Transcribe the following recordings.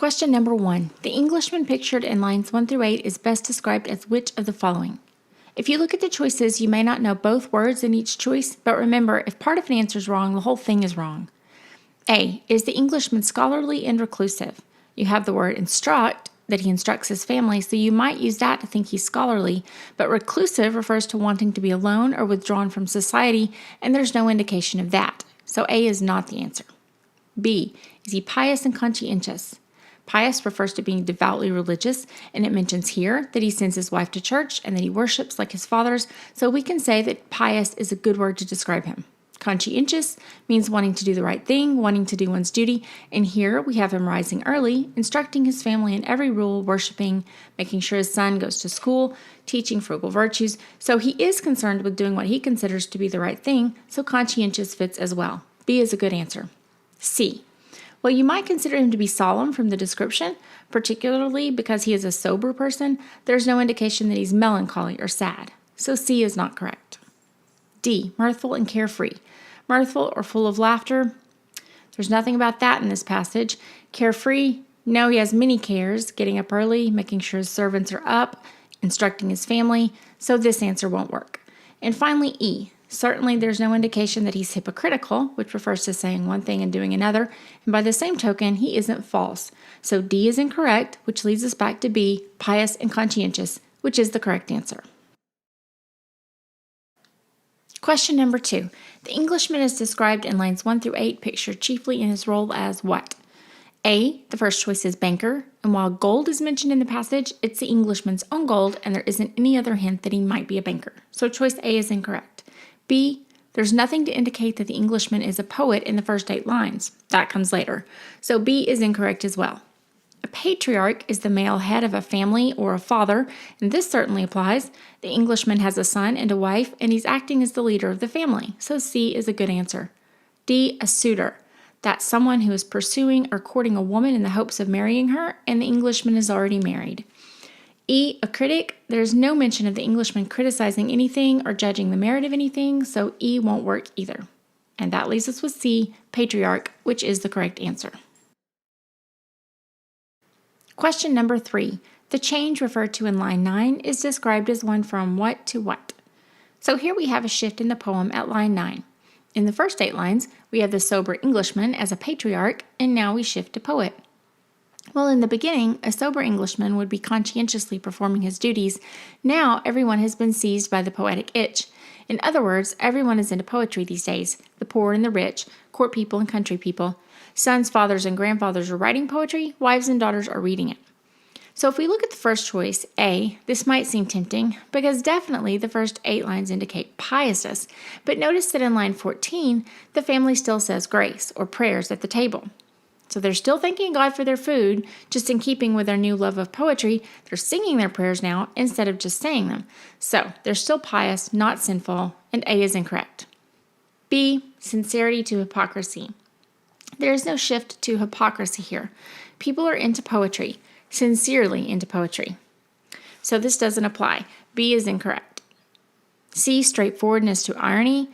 Question number 1. The Englishman pictured in lines 1 through 8 is best described as which of the following? If you look at the choices, you may not know both words in each choice, but remember, if part of an answer is wrong, the whole thing is wrong. A. Is the Englishman scholarly and reclusive? You have the word instruct, that he instructs his family, so you might use that to think he's scholarly, but reclusive refers to wanting to be alone or withdrawn from society, and there's no indication of that. So A is not the answer. B. Is he pious and conscientious? Pious refers to being devoutly religious, and it mentions here that he sends his wife to church and that he worships like his fathers, so we can say that pious is a good word to describe him. Conscientious means wanting to do the right thing, wanting to do one's duty, and here we have him rising early, instructing his family in every rule, worshiping, making sure his son goes to school, teaching frugal virtues, so he is concerned with doing what he considers to be the right thing, so conscientious fits as well. B is a good answer. C. Well, you might consider him to be solemn from the description, particularly because he is a sober person. There's no indication that he's melancholy or sad, so C is not correct. D. Mirthful and carefree. Mirthful or full of laughter? There's nothing about that in this passage. Carefree? No, he has many cares, getting up early, making sure his servants are up, instructing his family, so this answer won't work. And finally, E. Certainly, there's no indication that he's hypocritical, which refers to saying one thing and doing another, and by the same token, he isn't false. So D is incorrect, which leads us back to B, pious and conscientious, which is the correct answer. Question number 2. The Englishman is described in lines 1 through 8, pictured chiefly in his role as what? A, the first choice is banker, and while gold is mentioned in the passage, it's the Englishman's own gold, and there isn't any other hint that he might be a banker. So choice A is incorrect. B, there's nothing to indicate that the Englishman is a poet in the first 8 lines. That comes later. So B is incorrect as well. A patriarch is the male head of a family or a father, and this certainly applies. The Englishman has a son and a wife, and he's acting as the leader of the family. So C is a good answer. D, a suitor. That's someone who is pursuing or courting a woman in the hopes of marrying her, and the Englishman is already married. E, a critic. There's no mention of the Englishman criticizing anything or judging the merit of anything, so E won't work either. And that leaves us with C, patriarch, which is the correct answer. Question number 3. The change referred to in line 9 is described as one from what to what. So here we have a shift in the poem at line 9. In the first 8 lines, we have the sober Englishman as a patriarch, and now we shift to poet. Well, in the beginning, a sober Englishman would be conscientiously performing his duties. Now, everyone has been seized by the poetic itch. In other words, everyone is into poetry these days. The poor and the rich, court people and country people. Sons, fathers, and grandfathers are writing poetry. Wives and daughters are reading it. So if we look at the first choice, A, this might seem tempting because definitely the first 8 lines indicate piousness. But notice that in line 14, the family still says grace or prayers at the table. So they're still thanking God for their food, just in keeping with their new love of poetry. They're singing their prayers now instead of just saying them. So they're still pious, not sinful, and A is incorrect. B, sincerity to hypocrisy. There is no shift to hypocrisy here. People are into poetry, sincerely into poetry. So this doesn't apply. B is incorrect. C, straightforwardness to irony.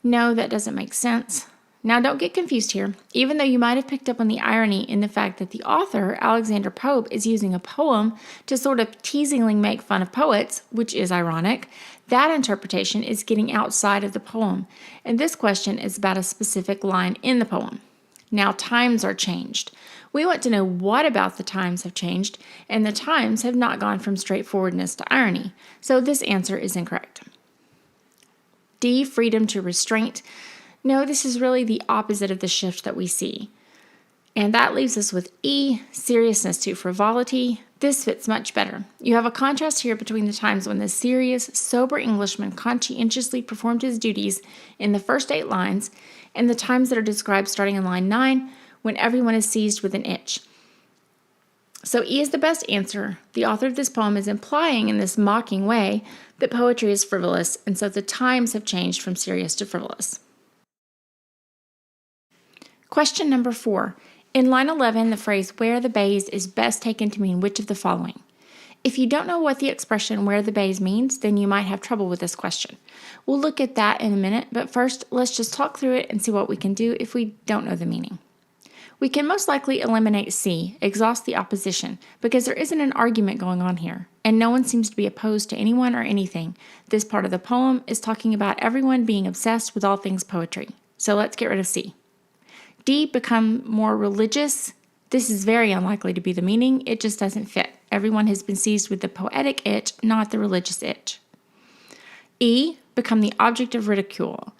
No, that doesn't make sense. Now, don't get confused here. Even though you might have picked up on the irony in the fact that the author, Alexander Pope, is using a poem to sort of teasingly make fun of poets, which is ironic, that interpretation is getting outside of the poem. And this question is about a specific line in the poem. Now, times are changed. We want to know what about the times have changed, and the times have not gone from straightforwardness to irony. So this answer is incorrect. D, freedom to restraint. No, this is really the opposite of the shift that we see. And that leaves us with E, seriousness to frivolity. This fits much better. You have a contrast here between the times when the serious, sober Englishman conscientiously performed his duties in the first 8 lines and the times that are described starting in line 9 when everyone is seized with an itch. So E is the best answer. The author of this poem is implying in this mocking way that poetry is frivolous, and so the times have changed from serious to frivolous. Question number 4. In line 11, the phrase "where the bays" is best taken to mean which of the following? If you don't know what the expression "where the bays" means, then you might have trouble with this question. We'll look at that in a minute, but first, let's just talk through it and see what we can do if we don't know the meaning. We can most likely eliminate C, exhaust the opposition, because there isn't an argument going on here, and no one seems to be opposed to anyone or anything. This part of the poem is talking about everyone being obsessed with all things poetry. So let's get rid of C. D, become more religious. This is very unlikely to be the meaning. It just doesn't fit. Everyone has been seized with the poetic itch, not the religious itch. E, become the object of ridicule.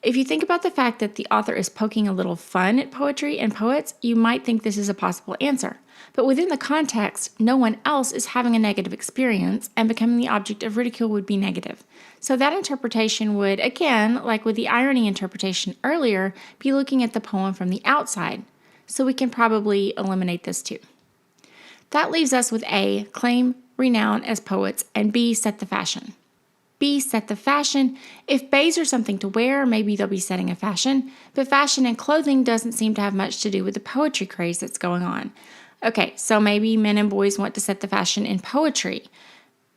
If you think about the fact that the author is poking a little fun at poetry and poets, you might think this is a possible answer. But within the context, no one else is having a negative experience, and becoming the object of ridicule would be negative. So that interpretation would, again, like with the irony interpretation earlier, be looking at the poem from the outside. So we can probably eliminate this too. That leaves us with A, claim renown as poets, and B, set the fashion. B, set the fashion. If bays are something to wear, maybe they'll be setting a fashion, but fashion and clothing doesn't seem to have much to do with the poetry craze that's going on. Okay, so maybe men and boys want to set the fashion in poetry.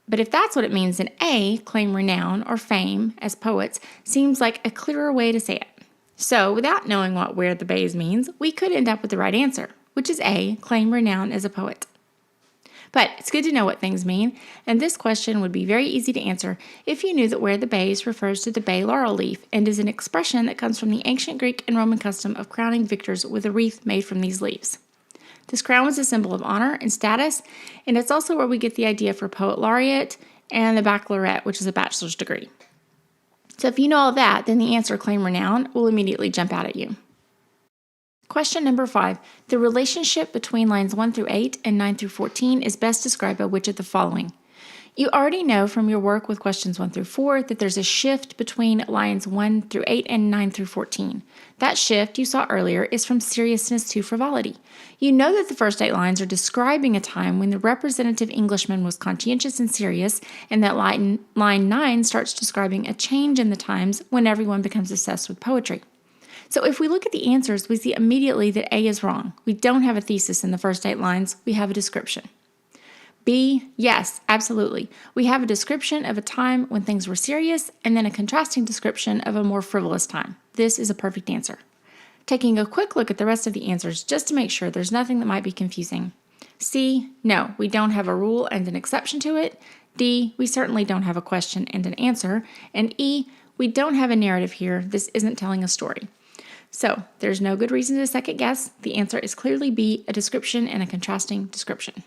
But if that's what it means, then A, claim renown or fame as poets, seems like a clearer way to say it. So without knowing what wear the bays means, we could end up with the right answer, which is A, claim renown as a poet. But it's good to know what things mean, and this question would be very easy to answer if you knew that wear the bays refers to the bay laurel leaf and is an expression that comes from the ancient Greek and Roman custom of crowning victors with a wreath made from these leaves. This crown was a symbol of honor and status, and it's also where we get the idea for poet laureate and the baccalaureate, which is a bachelor's degree. So if you know all that, then the answer claim renown will immediately jump out at you. Question number 5. The relationship between lines 1 through 8 and 9 through 14 is best described by which of the following? You already know from your work with questions 1 through 4 that there's a shift between lines 1 through 8 and 9 through 14. That shift you saw earlier is from seriousness to frivolity. You know that the first 8 lines are describing a time when the representative Englishman was conscientious and serious, and that line 9 starts describing a change in the times when everyone becomes obsessed with poetry. So if we look at the answers, we see immediately that A is wrong. We don't have a thesis in the first 8 lines. We have a description. B, yes, absolutely. We have a description of a time when things were serious and then a contrasting description of a more frivolous time. This is a perfect answer. Taking a quick look at the rest of the answers just to make sure there's nothing that might be confusing. C, no, we don't have a rule and an exception to it. D, we certainly don't have a question and an answer. And E, we don't have a narrative here. This isn't telling a story. So there's no good reason to second guess. The answer is clearly B, a description and a contrasting description.